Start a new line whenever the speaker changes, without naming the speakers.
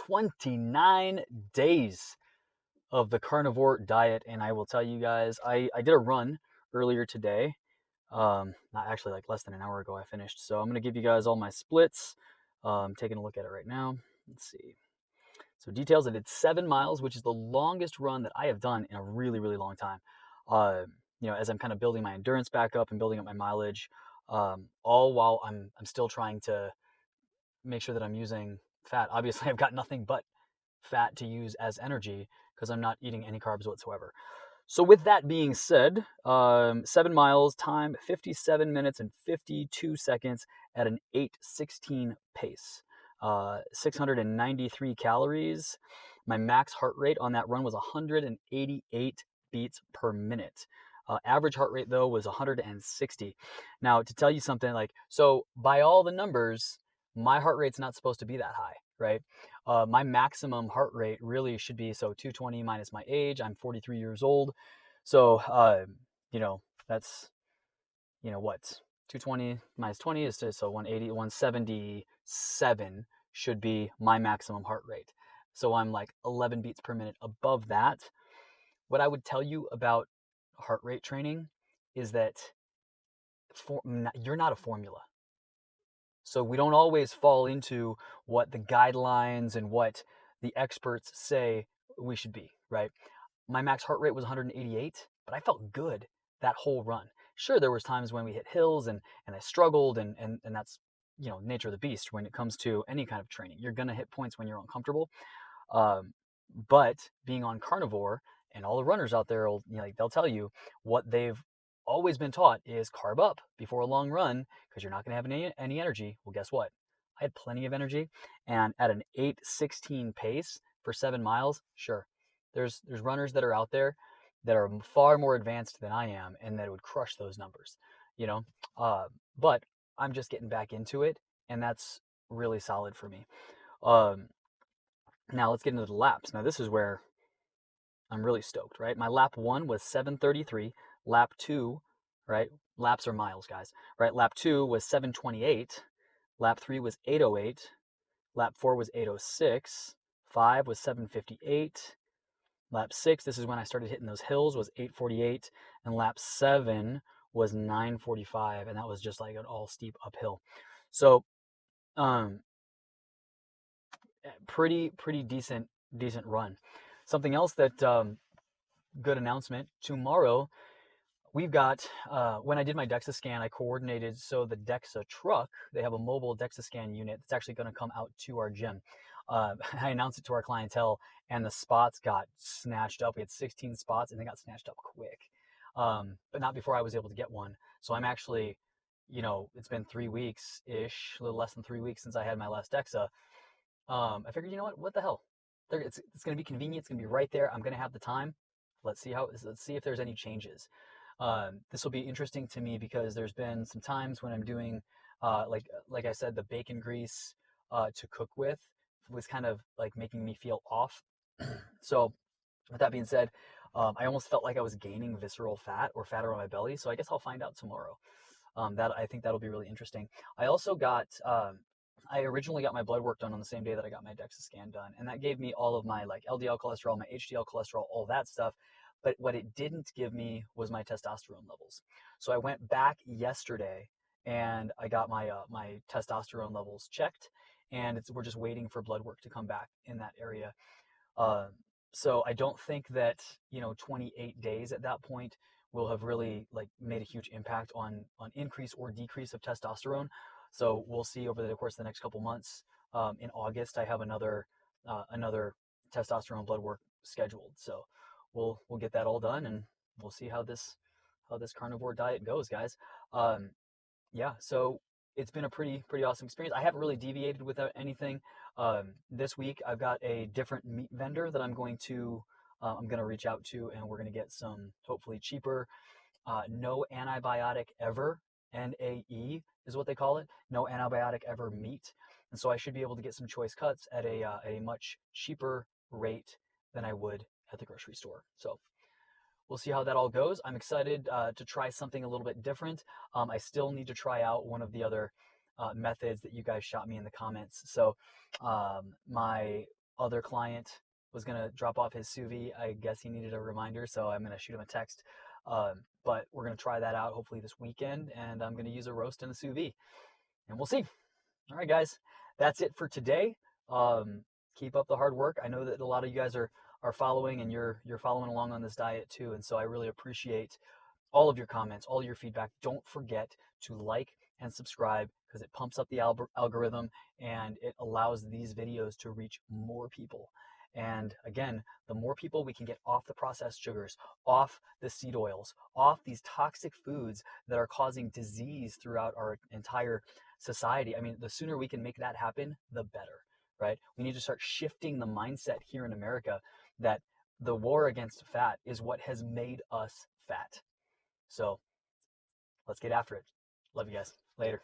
29 days of the carnivore diet, and I will tell you guys, I did a run earlier today. Not actually, like less than an hour ago I finished. So I'm going to give you guys all my splits. Taking a look at it right now. Let's see. So details, I did 7 miles, which is the longest run that I have done in a really, really long time. Uh, as I'm kind of building my endurance back up and building up my mileage, all while I'm still trying to make sure that I'm using fat. Obviously, I've got nothing but fat to use as energy because I'm not eating any carbs whatsoever. So with that being said, 7 miles, time 57 minutes and 52 seconds at an 8:16 pace. 693 calories. My max heart rate on that run was 188 beats per minute. Average heart rate though was 160. Now to tell you something, so by all the numbers, my heart rate's not supposed to be that high, right? My maximum heart rate really should be 220 minus my age. I'm 43 years old. So, that's, what? 220 minus 20 is 180, 177 should be my maximum heart rate. So I'm like 11 beats per minute above that. What I would tell you about heart rate training is that you're not a formula. So we don't always fall into what the guidelines and what the experts say we should be, right? My max heart rate was 188, but I felt good that whole run. Sure, there was times when we hit hills and I struggled, and that's, nature of the beast when it comes to any kind of training. You're going to hit points when you're uncomfortable. But being on carnivore, and all the runners out there, they'll tell you what they've always been taught is carb up before a long run because you're not going to have any energy. Well, guess what? I had plenty of energy, and at an 8:16 pace for 7 miles, sure, there's runners that are out there that are far more advanced than I am and that would crush those numbers, but I'm just getting back into it, and that's really solid for me. Now let's get into the laps. Now this is where I'm really stoked, right? My lap 1 was 7:33. Lap 2, right? Laps are miles, guys, right? Lap 2 was 7:28. Lap 3 was 8:08. Lap 4 was 8:06. 5 was 7:58. Lap 6, this is when I started hitting those hills, was 8:48. And lap 7 was 9:45. And that was just like an all steep uphill. So, pretty decent run. Something else that, good announcement, tomorrow we've got, when I did my DEXA scan, I coordinated, so the DEXA truck, they have a mobile DEXA scan unit that's actually going to come out to our gym. I announced it to our clientele, and the spots got snatched up. We had 16 spots, and they got snatched up quick, but not before I was able to get one. So I'm actually, it's been 3 weeks-ish, a little less than 3 weeks since I had my last DEXA. I figured, what the hell? It's going to be convenient. It's going to be right there. I'm going to have the time. Let's see if there's any changes. This will be interesting to me because there's been some times when I'm doing, like I said, the bacon grease to cook with was kind of like making me feel off. So with that being said, I almost felt like I was gaining visceral fat or fat around my belly. So I guess I'll find out tomorrow. I think that'll be really interesting. I also got, I originally got my blood work done on the same day that I got my DEXA scan done, and that gave me all of my LDL cholesterol, my HDL cholesterol, all that stuff. But what it didn't give me was my testosterone levels. So I went back yesterday and I got my my testosterone levels checked, and we're just waiting for blood work to come back in that area. So I don't think that 28 days at that point will have really made a huge impact on increase or decrease of testosterone. So we'll see over the course of the next couple months. In August, I have another testosterone blood work scheduled. So we'll get that all done, and we'll see how this carnivore diet goes, guys. Yeah, so it's been a pretty awesome experience. I haven't really deviated without anything. This week I've got a different meat vendor that I'm going to reach out to, and we're going to get some hopefully cheaper, no antibiotic ever, NAE is what they call it, no antibiotic ever meat. And so I should be able to get some choice cuts at a much cheaper rate than I would at the grocery store. So we'll see how that all goes. I'm excited to try something a little bit different. I still need to try out one of the other methods that you guys shot me in the comments. So my other client was going to drop off his sous vide. I guess he needed a reminder, so I'm going to shoot him a text. But we're going to try that out hopefully this weekend, and I'm going to use a roast and a sous vide, and we'll see. All right, guys, that's it for today. Keep up the hard work. I know that a lot of you guys are following, and you're following along on this diet too, and so I really appreciate all of your comments, all your feedback. Don't forget to like and subscribe, because it pumps up the algorithm and it allows these videos to reach more people. And again, the more people we can get off the processed sugars, off the seed oils, off these toxic foods that are causing disease throughout our entire society, I mean, the sooner we can make that happen, the better, right? We need to start shifting the mindset here in America that the war against fat is what has made us fat. So let's get after it. Love you guys. Later.